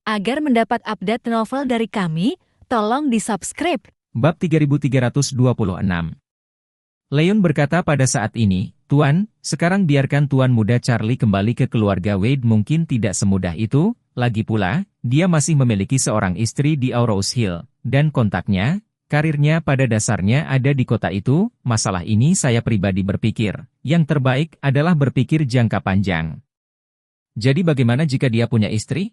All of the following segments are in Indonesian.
Agar mendapat update novel dari kami, tolong di-subscribe. Bab 3326. Leon berkata pada saat ini, "Tuan, sekarang biarkan Tuan muda Charlie kembali ke keluarga Wade mungkin tidak semudah itu, lagi pula, dia masih memiliki seorang istri di Aurous Hill, dan kontaknya, karirnya pada dasarnya ada di kota itu, masalah ini saya pribadi berpikir, yang terbaik adalah berpikir jangka panjang." Jadi bagaimana jika dia punya istri?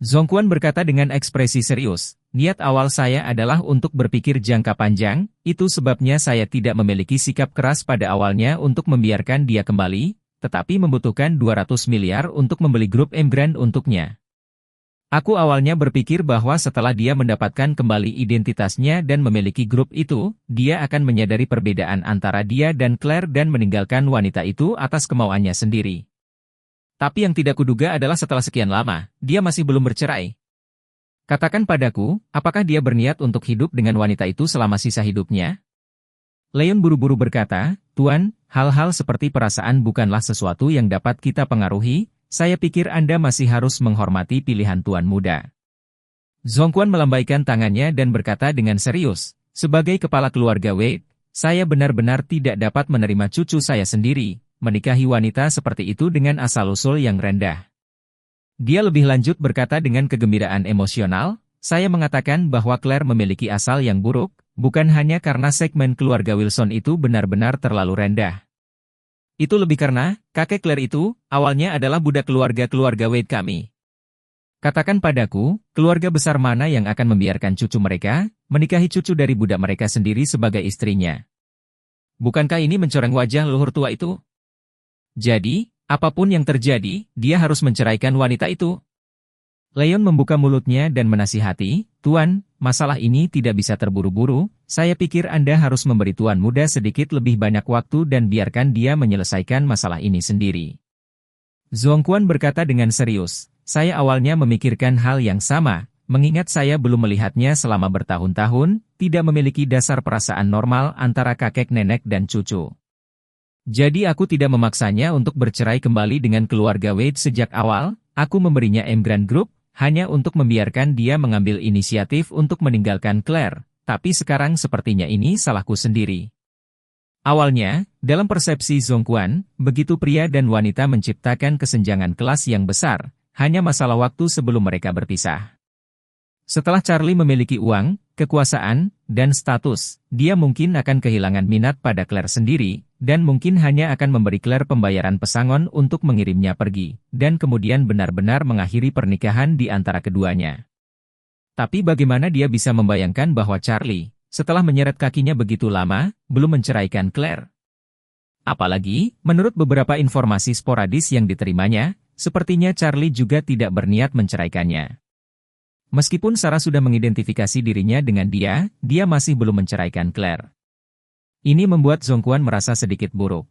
Zhongquan berkata dengan ekspresi serius, "Niat awal saya adalah untuk berpikir jangka panjang, itu sebabnya saya tidak memiliki sikap keras pada awalnya untuk membiarkan dia kembali, tetapi membutuhkan 200 miliar untuk membeli grup Emgrand untuknya. Aku awalnya berpikir bahwa setelah dia mendapatkan kembali identitasnya dan memiliki grup itu, dia akan menyadari perbedaan antara dia dan Claire dan meninggalkan wanita itu atas kemauannya sendiri. Tapi yang tidak kuduga adalah setelah sekian lama, dia masih belum bercerai. Katakan padaku, apakah dia berniat untuk hidup dengan wanita itu selama sisa hidupnya?" Leon buru-buru berkata, "Tuan, hal-hal seperti perasaan bukanlah sesuatu yang dapat kita pengaruhi, saya pikir Anda masih harus menghormati pilihan Tuan muda." Zhongquan melambaikan tangannya dan berkata dengan serius, "Sebagai kepala keluarga Wade, saya benar-benar tidak dapat menerima cucu saya sendiri menikahi wanita seperti itu dengan asal-usul yang rendah." Dia lebih lanjut berkata dengan kegembiraan emosional, "Saya mengatakan bahwa Claire memiliki asal yang buruk, bukan hanya karena segmen keluarga Wilson itu benar-benar terlalu rendah. Itu lebih karena, kakek Claire itu, awalnya adalah budak keluarga Wade kami. Katakan padaku, keluarga besar mana yang akan membiarkan cucu mereka, menikahi cucu dari budak mereka sendiri sebagai istrinya? Bukankah ini mencoreng wajah leluhur tua itu? Jadi, apapun yang terjadi, dia harus menceraikan wanita itu." Leon membuka mulutnya dan menasihati, "Tuan, masalah ini tidak bisa terburu-buru, saya pikir Anda harus memberi Tuan muda sedikit lebih banyak waktu dan biarkan dia menyelesaikan masalah ini sendiri." Zhongquan berkata dengan serius, "Saya awalnya memikirkan hal yang sama, mengingat saya belum melihatnya selama bertahun-tahun, tidak memiliki dasar perasaan normal antara kakek nenek dan cucu. Jadi aku tidak memaksanya untuk bercerai kembali dengan keluarga Wade sejak awal, aku memberinya Emgrand Group, hanya untuk membiarkan dia mengambil inisiatif untuk meninggalkan Claire, tapi sekarang sepertinya ini salahku sendiri." Awalnya, dalam persepsi Zhongquan, begitu pria dan wanita menciptakan kesenjangan kelas yang besar, hanya masalah waktu sebelum mereka berpisah. Setelah Charlie memiliki uang, kekuasaan, dan status, dia mungkin akan kehilangan minat pada Claire sendiri, dan mungkin hanya akan memberi Claire pembayaran pesangon untuk mengirimnya pergi, dan kemudian benar-benar mengakhiri pernikahan di antara keduanya. Tapi bagaimana dia bisa membayangkan bahwa Charlie, setelah menyeret kakinya begitu lama, belum menceraikan Claire? Apalagi, menurut beberapa informasi sporadis yang diterimanya, sepertinya Charlie juga tidak berniat menceraikannya. Meskipun Sarah sudah mengidentifikasi dirinya dengan dia masih belum menceraikan Claire. Ini membuat Zhongquan merasa sedikit buruk.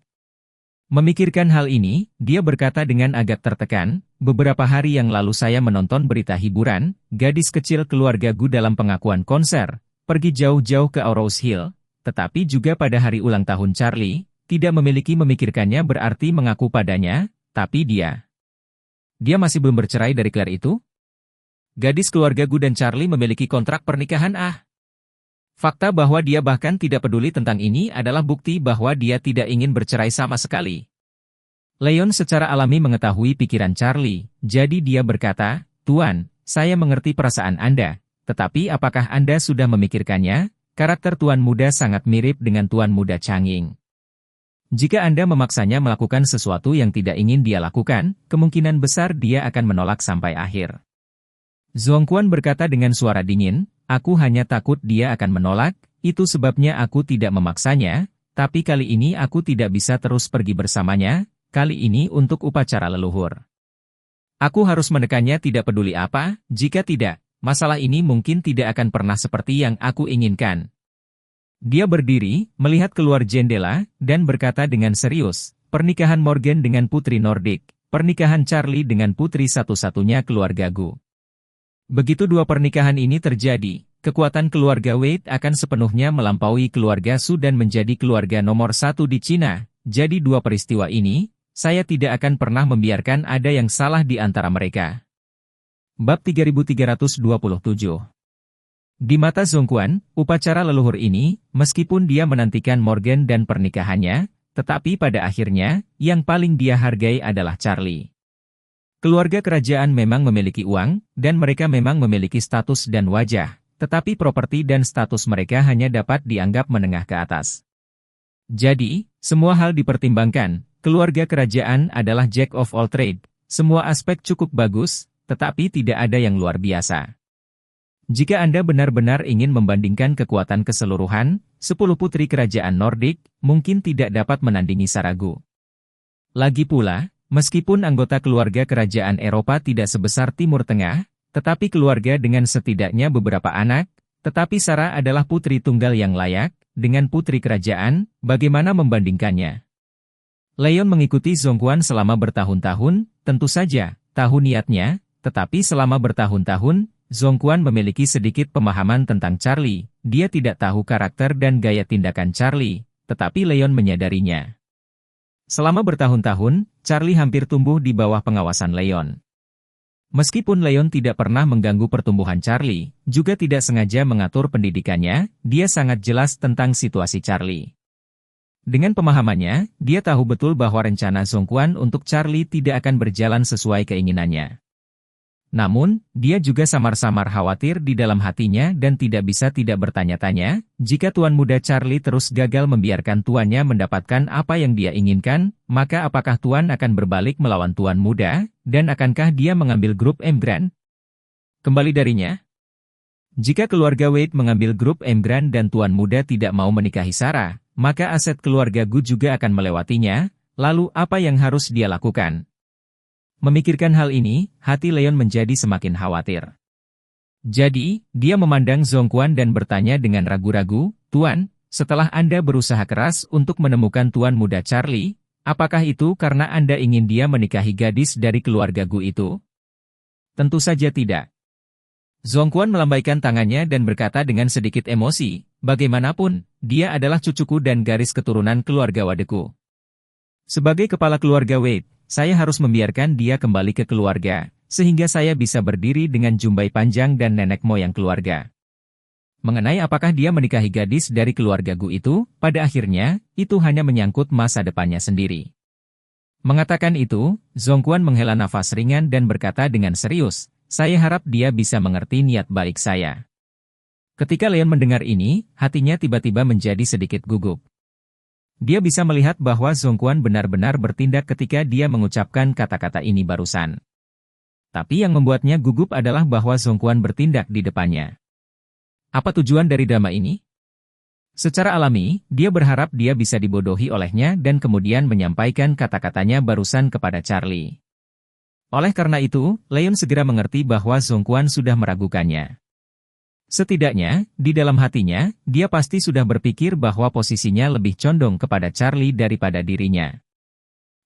Memikirkan hal ini, dia berkata dengan agak tertekan, "Beberapa hari yang lalu saya menonton berita hiburan, gadis kecil keluarga Gu dalam pengakuan konser, pergi jauh-jauh ke Aurous Hill, tetapi juga pada hari ulang tahun Charlie, tidak memikirkannya berarti mengaku padanya, tapi dia masih belum bercerai dari Claire itu? Gadis keluarga Gu dan Charlie memiliki kontrak pernikahan Fakta bahwa dia bahkan tidak peduli tentang ini adalah bukti bahwa dia tidak ingin bercerai sama sekali." Leon secara alami mengetahui pikiran Charlie, jadi dia berkata, "Tuan, saya mengerti perasaan Anda, tetapi apakah Anda sudah memikirkannya? Karakter Tuan muda sangat mirip dengan Tuan muda Changing. Jika Anda memaksanya melakukan sesuatu yang tidak ingin dia lakukan, kemungkinan besar dia akan menolak sampai akhir." Zhongquan berkata dengan suara dingin, "Aku hanya takut dia akan menolak, itu sebabnya aku tidak memaksanya, tapi kali ini aku tidak bisa terus pergi bersamanya, kali ini untuk upacara leluhur. Aku harus menekannya tidak peduli apa, jika tidak, masalah ini mungkin tidak akan pernah seperti yang aku inginkan." Dia berdiri, melihat keluar jendela, dan berkata dengan serius, "Pernikahan Morgan dengan putri Nordik, pernikahan Charlie dengan putri satu-satunya keluarga Gu. Begitu dua pernikahan ini terjadi, kekuatan keluarga Wade akan sepenuhnya melampaui keluarga Su dan menjadi keluarga nomor satu di Cina. Jadi dua peristiwa ini, saya tidak akan pernah membiarkan ada yang salah di antara mereka." Bab 3327. Di mata Zhongquan, upacara leluhur ini, meskipun dia menantikan Morgan dan pernikahannya, tetapi pada akhirnya, yang paling dia hargai adalah Charlie. Keluarga kerajaan memang memiliki uang, dan mereka memang memiliki status dan wajah, tetapi properti dan status mereka hanya dapat dianggap menengah ke atas. Jadi, semua hal dipertimbangkan, keluarga kerajaan adalah jack of all trade, semua aspek cukup bagus, tetapi tidak ada yang luar biasa. Jika Anda benar-benar ingin membandingkan kekuatan keseluruhan, 10 putri kerajaan Nordik mungkin tidak dapat menandingi Saragu. Lagi pula, meskipun anggota keluarga kerajaan Eropa tidak sebesar Timur Tengah, tetapi keluarga dengan setidaknya beberapa anak, tetapi Sarah adalah putri tunggal yang layak, dengan putri kerajaan, bagaimana membandingkannya? Leon mengikuti Zhongquan selama bertahun-tahun, tentu saja, tahu niatnya, tetapi selama bertahun-tahun, Zhongquan memiliki sedikit pemahaman tentang Charlie, dia tidak tahu karakter dan gaya tindakan Charlie, tetapi Leon menyadarinya. Selama bertahun-tahun, Charlie hampir tumbuh di bawah pengawasan Leon. Meskipun Leon tidak pernah mengganggu pertumbuhan Charlie, juga tidak sengaja mengatur pendidikannya, dia sangat jelas tentang situasi Charlie. Dengan pemahamannya, dia tahu betul bahwa rencana Zhongquan untuk Charlie tidak akan berjalan sesuai keinginannya. Namun, dia juga samar-samar khawatir di dalam hatinya dan tidak bisa tidak bertanya-tanya, jika tuan muda Charlie terus gagal membiarkan tuannya mendapatkan apa yang dia inginkan, maka apakah tuan akan berbalik melawan tuan muda, dan akankah dia mengambil grup Emgran? Kembali darinya. Jika keluarga Wade mengambil grup Emgran dan tuan muda tidak mau menikahi Sarah, maka aset keluarga Gu juga akan melewatinya, lalu apa yang harus dia lakukan? Memikirkan hal ini, hati Leon menjadi semakin khawatir. Jadi, dia memandang Zhongquan dan bertanya dengan ragu-ragu, "Tuan, setelah Anda berusaha keras untuk menemukan tuan muda Charlie, apakah itu karena Anda ingin dia menikahi gadis dari keluarga Gu itu?" Tentu saja tidak. Zhongquan melambaikan tangannya dan berkata dengan sedikit emosi, "Bagaimanapun, dia adalah cucuku dan garis keturunan keluarga Wadeku. Sebagai kepala keluarga Wade, saya harus membiarkan dia kembali ke keluarga, sehingga saya bisa berdiri dengan jumbai panjang dan nenek moyang keluarga. Mengenai apakah dia menikahi gadis dari keluarga Gu itu, pada akhirnya, itu hanya menyangkut masa depannya sendiri." Mengatakan itu, Zhongquan menghela nafas ringan dan berkata dengan serius, "Saya harap dia bisa mengerti niat baik saya." Ketika Leon mendengar ini, hatinya tiba-tiba menjadi sedikit gugup. Dia bisa melihat bahwa Zhongquan benar-benar bertindak ketika dia mengucapkan kata-kata ini barusan. Tapi yang membuatnya gugup adalah bahwa Zhongquan bertindak di depannya. Apa tujuan dari drama ini? Secara alami, dia berharap dia bisa dibodohi olehnya dan kemudian menyampaikan kata-katanya barusan kepada Charlie. Oleh karena itu, Leon segera mengerti bahwa Zhongquan sudah meragukannya. Setidaknya, di dalam hatinya, dia pasti sudah berpikir bahwa posisinya lebih condong kepada Charlie daripada dirinya.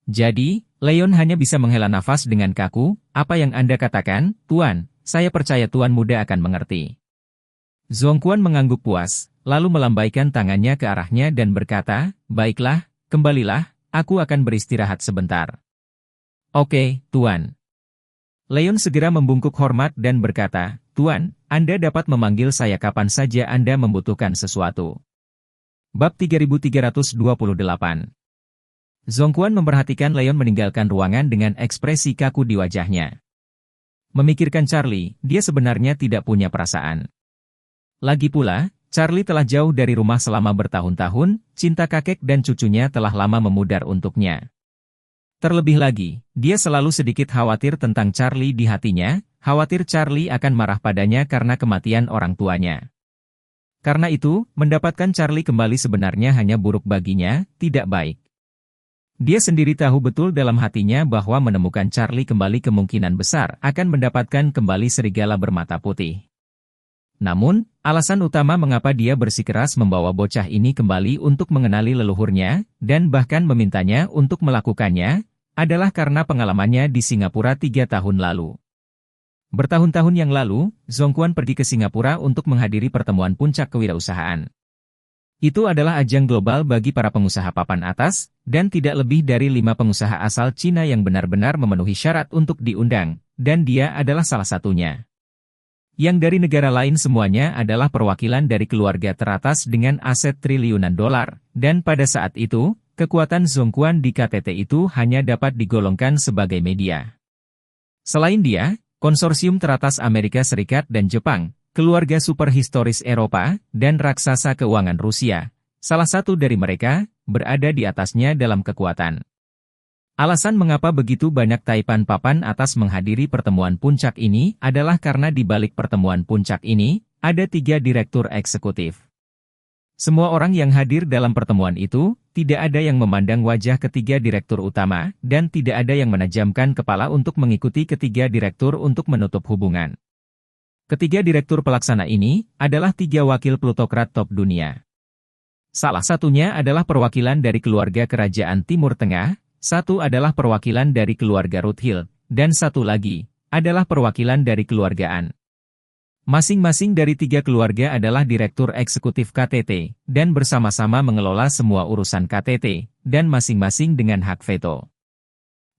Jadi, Leon hanya bisa menghela nafas dengan kaku, "Apa yang Anda katakan, Tuan, saya percaya Tuan muda akan mengerti." Zhongquan mengangguk puas, lalu melambaikan tangannya ke arahnya dan berkata, "Baiklah, kembalilah, aku akan beristirahat sebentar." "Oke, Tuan." Leon segera membungkuk hormat dan berkata, "Tuan, Anda dapat memanggil saya kapan saja Anda membutuhkan sesuatu." Bab 3328. Zhongquan memperhatikan Leon meninggalkan ruangan dengan ekspresi kaku di wajahnya. Memikirkan Charlie, dia sebenarnya tidak punya perasaan. Lagi pula, Charlie telah jauh dari rumah selama bertahun-tahun, cinta kakek dan cucunya telah lama memudar untuknya. Terlebih lagi, dia selalu sedikit khawatir tentang Charlie di hatinya, khawatir Charlie akan marah padanya karena kematian orang tuanya. Karena itu, mendapatkan Charlie kembali sebenarnya hanya buruk baginya, tidak baik. Dia sendiri tahu betul dalam hatinya bahwa menemukan Charlie kembali kemungkinan besar akan mendapatkan kembali serigala bermata putih. Namun, alasan utama mengapa dia bersikeras membawa bocah ini kembali untuk mengenali leluhurnya, dan bahkan memintanya untuk melakukannya, adalah karena pengalamannya di Singapura 3 tahun lalu. Bertahun-tahun yang lalu, Zhongquan pergi ke Singapura untuk menghadiri pertemuan puncak kewirausahaan. Itu adalah ajang global bagi para pengusaha papan atas, dan tidak lebih dari 5 pengusaha asal Cina yang benar-benar memenuhi syarat untuk diundang, dan dia adalah salah satunya. Yang dari negara lain semuanya adalah perwakilan dari keluarga teratas dengan aset triliunan dolar, dan pada saat itu, kekuatan Zhongquan di KTT itu hanya dapat digolongkan sebagai media. Selain dia, konsorsium teratas Amerika Serikat dan Jepang, keluarga superhistoris Eropa, dan raksasa keuangan Rusia, salah satu dari mereka, berada di atasnya dalam kekuatan. Alasan mengapa begitu banyak taipan papan atas menghadiri pertemuan puncak ini adalah karena di balik pertemuan puncak ini, ada 3 direktur eksekutif. Semua orang yang hadir dalam pertemuan itu, tidak ada yang memandang wajah ketiga direktur utama, dan tidak ada yang menajamkan kepala untuk mengikuti ketiga direktur untuk menutup hubungan. Ketiga direktur pelaksana ini, adalah 3 wakil plutokrat top dunia. Salah satunya adalah perwakilan dari keluarga kerajaan Timur Tengah, satu adalah perwakilan dari keluarga Rothschild, dan satu lagi, adalah perwakilan dari keluarga An. Masing-masing dari 3 keluarga adalah direktur eksekutif KTT, dan bersama-sama mengelola semua urusan KTT, dan masing-masing dengan hak veto.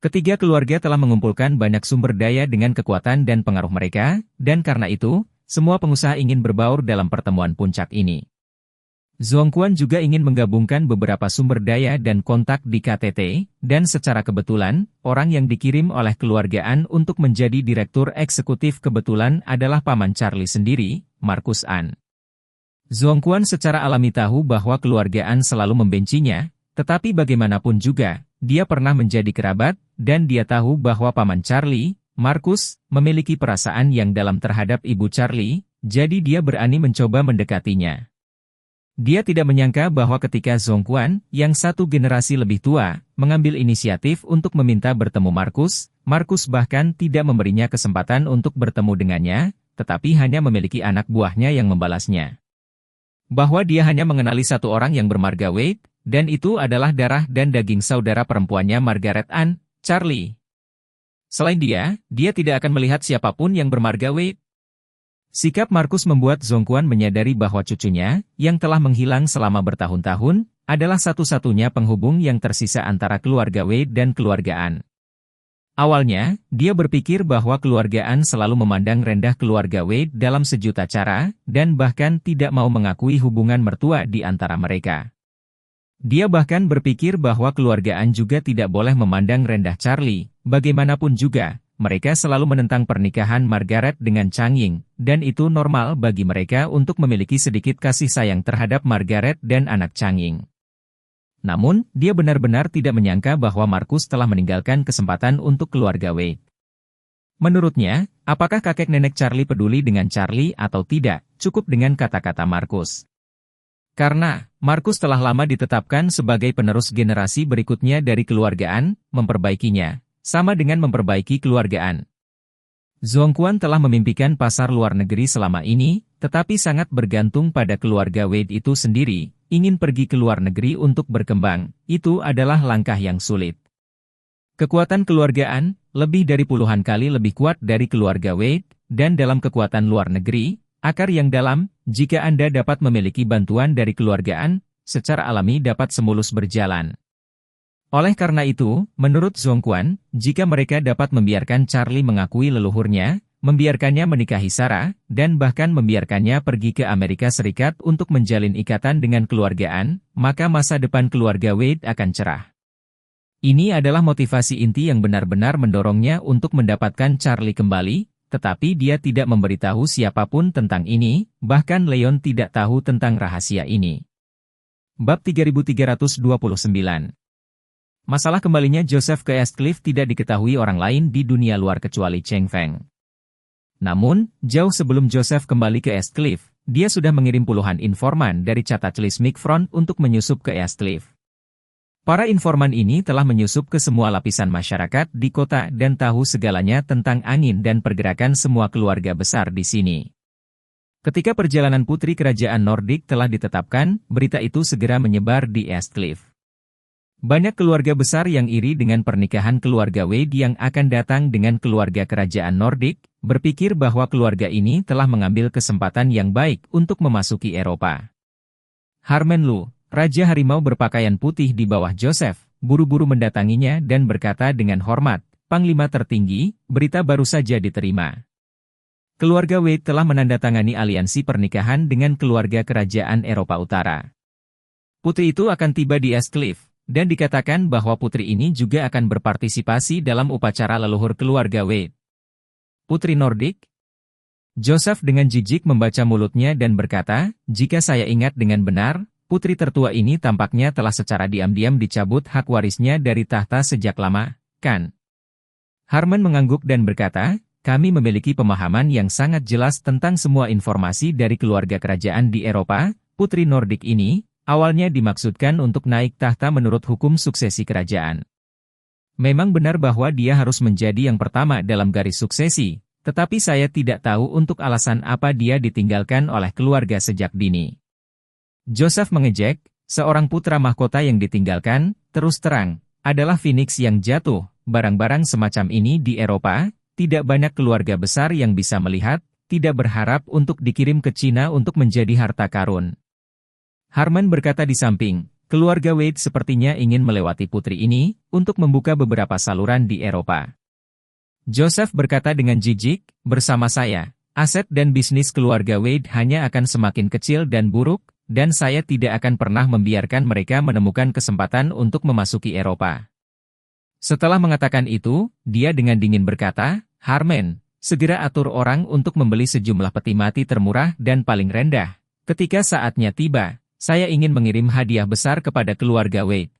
Ketiga keluarga telah mengumpulkan banyak sumber daya dengan kekuatan dan pengaruh mereka, dan karena itu, semua pengusaha ingin berbaur dalam pertemuan puncak ini. Zhongquan juga ingin menggabungkan beberapa sumber daya dan kontak di KTT, dan secara kebetulan, orang yang dikirim oleh keluarga An untuk menjadi direktur eksekutif kebetulan adalah paman Charlie sendiri, Markus An. Zhongquan secara alami tahu bahwa keluarga An selalu membencinya, tetapi bagaimanapun juga, dia pernah menjadi kerabat, dan dia tahu bahwa paman Charlie, Markus, memiliki perasaan yang dalam terhadap ibu Charlie, jadi dia berani mencoba mendekatinya. Dia tidak menyangka bahwa ketika Zhongquan, yang satu generasi lebih tua, mengambil inisiatif untuk meminta bertemu Markus, Markus bahkan tidak memberinya kesempatan untuk bertemu dengannya, tetapi hanya memiliki anak buahnya yang membalasnya. Bahwa dia hanya mengenali satu orang yang bermarga Wade, dan itu adalah darah dan daging saudara perempuannya Margaret Ann, Charlie. Selain dia tidak akan melihat siapapun yang bermarga Wade. Sikap Markus membuat Zhongquan menyadari bahwa cucunya, yang telah menghilang selama bertahun-tahun, adalah satu-satunya penghubung yang tersisa antara keluarga Wade dan keluarga Ann. Awalnya, dia berpikir bahwa keluarga Ann selalu memandang rendah keluarga Wade dalam sejuta cara, dan bahkan tidak mau mengakui hubungan mertua di antara mereka. Dia bahkan berpikir bahwa keluarga Ann juga tidak boleh memandang rendah Charlie, bagaimanapun juga. Mereka selalu menentang pernikahan Margaret dengan Chang Ying, dan itu normal bagi mereka untuk memiliki sedikit kasih sayang terhadap Margaret dan anak Chang Ying. Namun, dia benar-benar tidak menyangka bahwa Markus telah meninggalkan kesempatan untuk keluarga Wade. Menurutnya, apakah kakek nenek Charlie peduli dengan Charlie atau tidak, cukup dengan kata-kata Markus. Karena, Markus telah lama ditetapkan sebagai penerus generasi berikutnya dari keluarga Ann, memperbaikinya. Sama dengan memperbaiki keluargaan. Zhongquan telah memimpikan pasar luar negeri selama ini, tetapi sangat bergantung pada keluarga Wade itu sendiri, ingin pergi ke luar negeri untuk berkembang, itu adalah langkah yang sulit. Kekuatan keluargaan, lebih dari puluhan kali lebih kuat dari keluarga Wade, dan dalam kekuatan luar negeri, akar yang dalam, jika Anda dapat memiliki bantuan dari keluargaan, secara alami dapat semulus berjalan. Oleh karena itu, menurut Zhongquan, jika mereka dapat membiarkan Charlie mengakui leluhurnya, membiarkannya menikahi Sarah, dan bahkan membiarkannya pergi ke Amerika Serikat untuk menjalin ikatan dengan keluargaan, maka masa depan keluarga Wade akan cerah. Ini adalah motivasi inti yang benar-benar mendorongnya untuk mendapatkan Charlie kembali, tetapi dia tidak memberitahu siapapun tentang ini, bahkan Leon tidak tahu tentang rahasia ini. Bab 3329. Masalah kembalinya Joseph ke Eastcliff tidak diketahui orang lain di dunia luar kecuali Cheng Feng. Namun, jauh sebelum Joseph kembali ke Eastcliff, dia sudah mengirim puluhan informan dari Catatlis Front untuk menyusup ke Eastcliff. Para informan ini telah menyusup ke semua lapisan masyarakat di kota dan tahu segalanya tentang angin dan pergerakan semua keluarga besar di sini. Ketika perjalanan putri kerajaan Nordik telah ditetapkan, berita itu segera menyebar di Eastcliff. Banyak keluarga besar yang iri dengan pernikahan keluarga Wade yang akan datang dengan keluarga kerajaan Nordik, berpikir bahwa keluarga ini telah mengambil kesempatan yang baik untuk memasuki Eropa. Harmen Lu, Raja Harimau berpakaian putih di bawah Joseph, buru-buru mendatanginya dan berkata dengan hormat, Panglima tertinggi, berita baru saja diterima. Keluarga Wade telah menandatangani aliansi pernikahan dengan keluarga kerajaan Eropa Utara. Putri itu akan tiba di Eastcliff, dan dikatakan bahwa putri ini juga akan berpartisipasi dalam upacara leluhur keluarga Wade. Putri Nordik? Joseph dengan jijik membaca mulutnya dan berkata, jika saya ingat dengan benar, putri tertua ini tampaknya telah secara diam-diam dicabut hak warisnya dari tahta sejak lama, kan? Harman mengangguk dan berkata, kami memiliki pemahaman yang sangat jelas tentang semua informasi dari keluarga kerajaan di Eropa. Putri Nordik ini, awalnya dimaksudkan untuk naik tahta menurut hukum suksesi kerajaan. Memang benar bahwa dia harus menjadi yang pertama dalam garis suksesi, tetapi saya tidak tahu untuk alasan apa dia ditinggalkan oleh keluarga sejak dini. Joseph mengejek, seorang putra mahkota yang ditinggalkan, terus terang, adalah Phoenix yang jatuh. Barang-barang semacam ini di Eropa, tidak banyak keluarga besar yang bisa melihat, tidak berharap untuk dikirim ke Cina untuk menjadi harta karun. Harman berkata di samping, keluarga Wade sepertinya ingin melewati putri ini, untuk membuka beberapa saluran di Eropa. Joseph berkata dengan jijik, bersama saya, aset dan bisnis keluarga Wade hanya akan semakin kecil dan buruk, dan saya tidak akan pernah membiarkan mereka menemukan kesempatan untuk memasuki Eropa. Setelah mengatakan itu, dia dengan dingin berkata, Harman, segera atur orang untuk membeli sejumlah peti mati termurah dan paling rendah. Ketika saatnya tiba, saya ingin mengirim hadiah besar kepada keluarga Wade.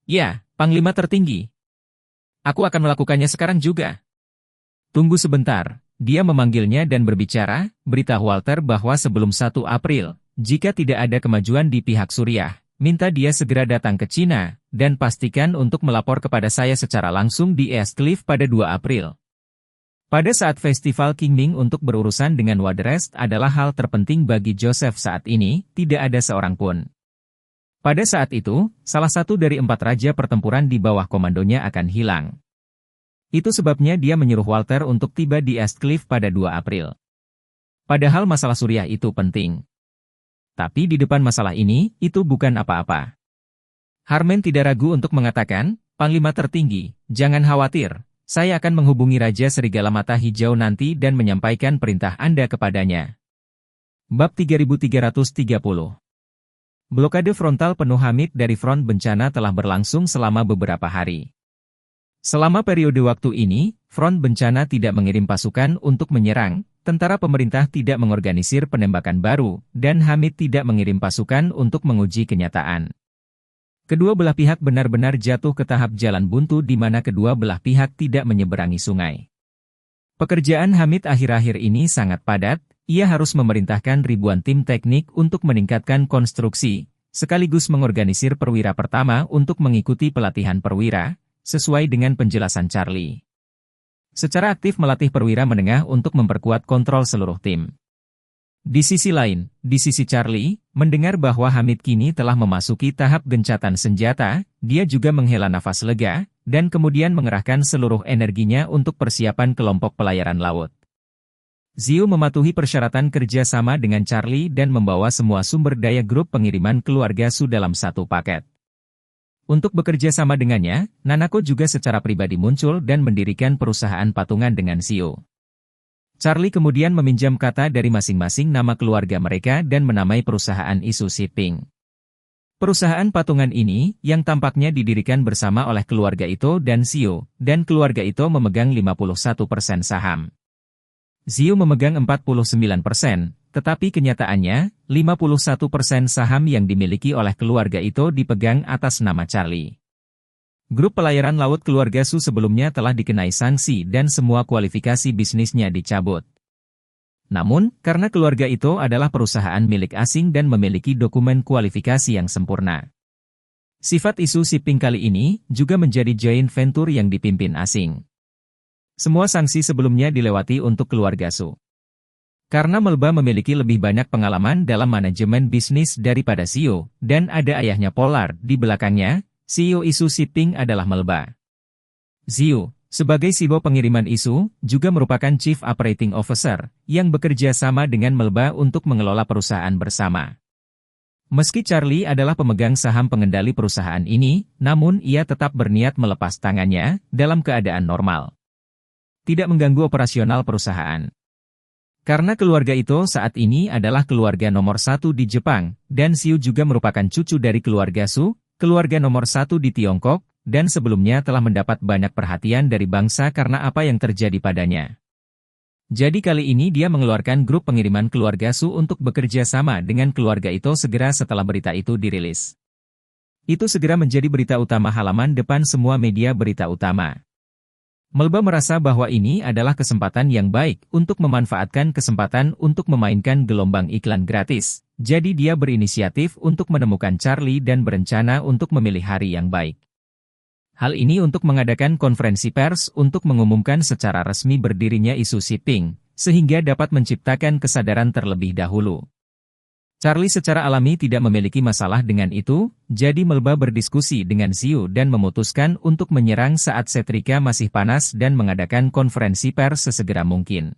Ya, Panglima tertinggi. Aku akan melakukannya sekarang juga. Tunggu sebentar, dia memanggilnya dan berbicara, beritahu Walter bahwa sebelum 1 April, jika tidak ada kemajuan di pihak Suriah, minta dia segera datang ke Cina, dan pastikan untuk melapor kepada saya secara langsung di Eastcliff pada 2 April. Pada saat festival Qingming untuk berurusan dengan Waterest adalah hal terpenting bagi Joseph saat ini, tidak ada seorang pun. Pada saat itu, salah satu dari 4 raja pertempuran di bawah komandonya akan hilang. Itu sebabnya dia menyuruh Walter untuk tiba di Eastcliff pada 2 April. Padahal masalah Suriah itu penting. Tapi di depan masalah ini, itu bukan apa-apa. Harman tidak ragu untuk mengatakan, Panglima tertinggi, jangan khawatir. Saya akan menghubungi Raja Serigala Mata Hijau nanti dan menyampaikan perintah Anda kepadanya. Bab 3330. Blokade frontal penuh Hamid dari front bencana telah berlangsung selama beberapa hari. Selama periode waktu ini, front bencana tidak mengirim pasukan untuk menyerang, tentara pemerintah tidak mengorganisir penembakan baru, dan Hamid tidak mengirim pasukan untuk menguji kenyataan. Kedua belah pihak benar-benar jatuh ke tahap jalan buntu di mana kedua belah pihak tidak menyeberangi sungai. Pekerjaan Hamid akhir-akhir ini sangat padat, ia harus memerintahkan ribuan tim teknik untuk meningkatkan konstruksi, sekaligus mengorganisir perwira pertama untuk mengikuti pelatihan perwira, sesuai dengan penjelasan Charlie. Secara aktif melatih perwira menengah untuk memperkuat kontrol seluruh tim. Di sisi lain, di sisi Charlie, mendengar bahwa Hamid kini telah memasuki tahap gencatan senjata, dia juga menghela nafas lega, dan kemudian mengerahkan seluruh energinya untuk persiapan kelompok pelayaran laut. Zhou mematuhi persyaratan kerja sama dengan Charlie dan membawa semua sumber daya grup pengiriman keluarga Su dalam satu paket. Untuk bekerja sama dengannya, Nanako juga secara pribadi muncul dan mendirikan perusahaan patungan dengan Zhou. Charlie kemudian meminjam kata dari masing-masing nama keluarga mereka dan menamai perusahaan Isu Shipping. Perusahaan patungan ini, yang tampaknya didirikan bersama oleh keluarga Ito dan Zhou, dan keluarga Ito memegang 51% saham. Zhou memegang 49%, tetapi kenyataannya, 51% saham yang dimiliki oleh keluarga Ito dipegang atas nama Charlie. Grup pelayaran laut keluarga Su sebelumnya telah dikenai sanksi dan semua kualifikasi bisnisnya dicabut. Namun, karena keluarga itu adalah perusahaan milik asing dan memiliki dokumen kualifikasi yang sempurna. Sifat Isu Shipping kali ini juga menjadi joint venture yang dipimpin asing. Semua sanksi sebelumnya dilewati untuk keluarga Su. Karena Melba memiliki lebih banyak pengalaman dalam manajemen bisnis daripada CEO, dan ada ayahnya Pollard di belakangnya, CEO Isu Shipping adalah Melba. Zhou, sebagai CEO pengiriman Isu, juga merupakan Chief Operating Officer, yang bekerja sama dengan Melba untuk mengelola perusahaan bersama. Meski Charlie adalah pemegang saham pengendali perusahaan ini, namun ia tetap berniat melepas tangannya dalam keadaan normal. Tidak mengganggu operasional perusahaan. Karena keluarga itu saat ini adalah keluarga nomor satu di Jepang, dan Siu juga merupakan cucu dari keluarga Su, keluarga nomor satu di Tiongkok, dan sebelumnya telah mendapat banyak perhatian dari bangsa karena apa yang terjadi padanya. Jadi kali ini dia mengeluarkan grup pengiriman keluarga Su untuk bekerja sama dengan keluarga itu segera setelah berita itu dirilis. Itu segera menjadi berita utama halaman depan semua media berita utama. Melba merasa bahwa ini adalah kesempatan yang baik untuk memanfaatkan kesempatan untuk memainkan gelombang iklan gratis. Jadi dia berinisiatif untuk menemukan Charlie dan berencana untuk memilih hari yang baik. Hal ini untuk mengadakan konferensi pers untuk mengumumkan secara resmi berdirinya isu shipping, sehingga dapat menciptakan kesadaran terlebih dahulu. Charlie secara alami tidak memiliki masalah dengan itu, jadi Melba berdiskusi dengan Siu dan memutuskan untuk menyerang saat setrika masih panas dan mengadakan konferensi pers sesegera mungkin.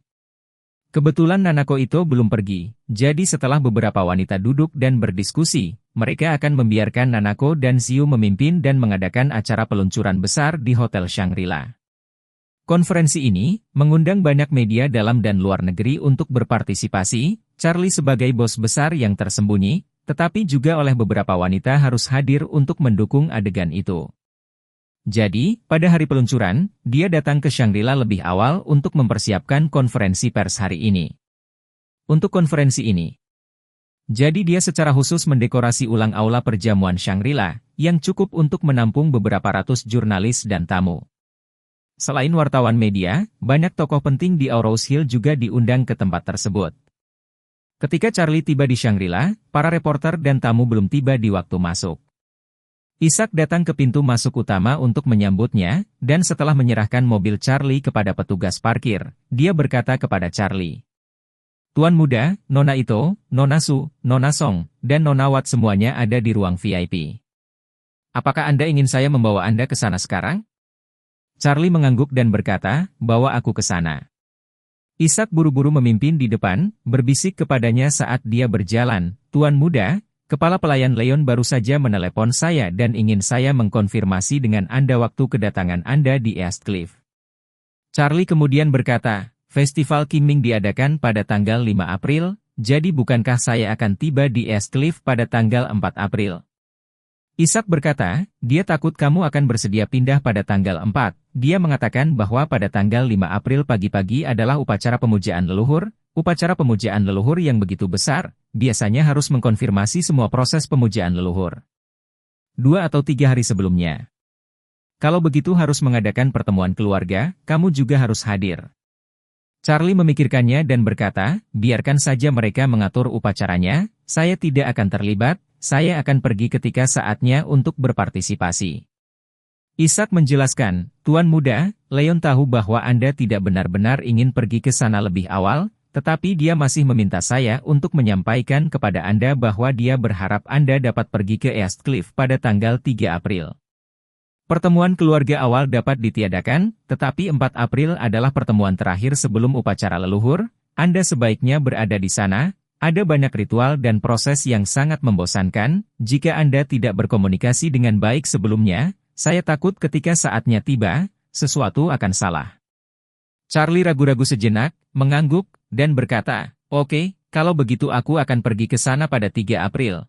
Kebetulan Nanako itu belum pergi, jadi setelah beberapa wanita duduk dan berdiskusi, mereka akan membiarkan Nanako dan Siu memimpin dan mengadakan acara peluncuran besar di Hotel Shangri-La. Konferensi ini mengundang banyak media dalam dan luar negeri untuk berpartisipasi, Charlie sebagai bos besar yang tersembunyi, tetapi juga oleh beberapa wanita harus hadir untuk mendukung adegan itu. Jadi, pada hari peluncuran, dia datang ke Shangri-La lebih awal untuk mempersiapkan konferensi pers hari ini. Untuk konferensi ini, jadi dia secara khusus mendekorasi ulang aula perjamuan Shangri-La, yang cukup untuk menampung beberapa ratus jurnalis dan tamu. Selain wartawan media, banyak tokoh penting di Aurous Hill juga diundang ke tempat tersebut. Ketika Charlie tiba di Shangri-La, para reporter dan tamu belum tiba di waktu masuk. Ishak datang ke pintu masuk utama untuk menyambutnya, dan setelah menyerahkan mobil Charlie kepada petugas parkir, dia berkata kepada Charlie, "Tuan muda, Nona Ito, Nona Su, Nona Song, dan Nona Wat semuanya ada di ruang VIP. Apakah Anda ingin saya membawa Anda ke sana sekarang?" Charlie mengangguk dan berkata, "Bawa aku ke sana." Ishak buru-buru memimpin di depan, berbisik kepadanya saat dia berjalan, "Tuan muda, Kepala Pelayan Leon baru saja menelepon saya dan ingin saya mengkonfirmasi dengan Anda waktu kedatangan Anda di East Cliff." Charlie kemudian berkata, "Festival Qingming diadakan pada tanggal 5 April, jadi bukankah saya akan tiba di East Cliff pada tanggal 4 April?" Ishak berkata, dia takut kamu akan bersedia pindah pada tanggal 4. Dia mengatakan bahwa pada tanggal 5 April pagi-pagi adalah upacara pemujaan leluhur. Upacara pemujaan leluhur yang begitu besar, biasanya harus mengkonfirmasi semua proses pemujaan leluhur 2 atau 3 hari sebelumnya. Kalau begitu harus mengadakan pertemuan keluarga, kamu juga harus hadir. Charlie memikirkannya dan berkata, biarkan saja mereka mengatur upacaranya, saya tidak akan terlibat, saya akan pergi ketika saatnya untuk berpartisipasi. Ishak menjelaskan, "Tuan muda, Leon tahu bahwa Anda tidak benar-benar ingin pergi ke sana lebih awal, tetapi dia masih meminta saya untuk menyampaikan kepada Anda bahwa dia berharap Anda dapat pergi ke East Cliff pada tanggal 3 April. Pertemuan keluarga awal dapat ditiadakan, tetapi 4 April adalah pertemuan terakhir sebelum upacara leluhur, Anda sebaiknya berada di sana, ada banyak ritual dan proses yang sangat membosankan, jika Anda tidak berkomunikasi dengan baik sebelumnya, saya takut ketika saatnya tiba, sesuatu akan salah." Charlie ragu-ragu sejenak, mengangguk, dan berkata, "Oke, kalau begitu aku akan pergi ke sana pada 3 April.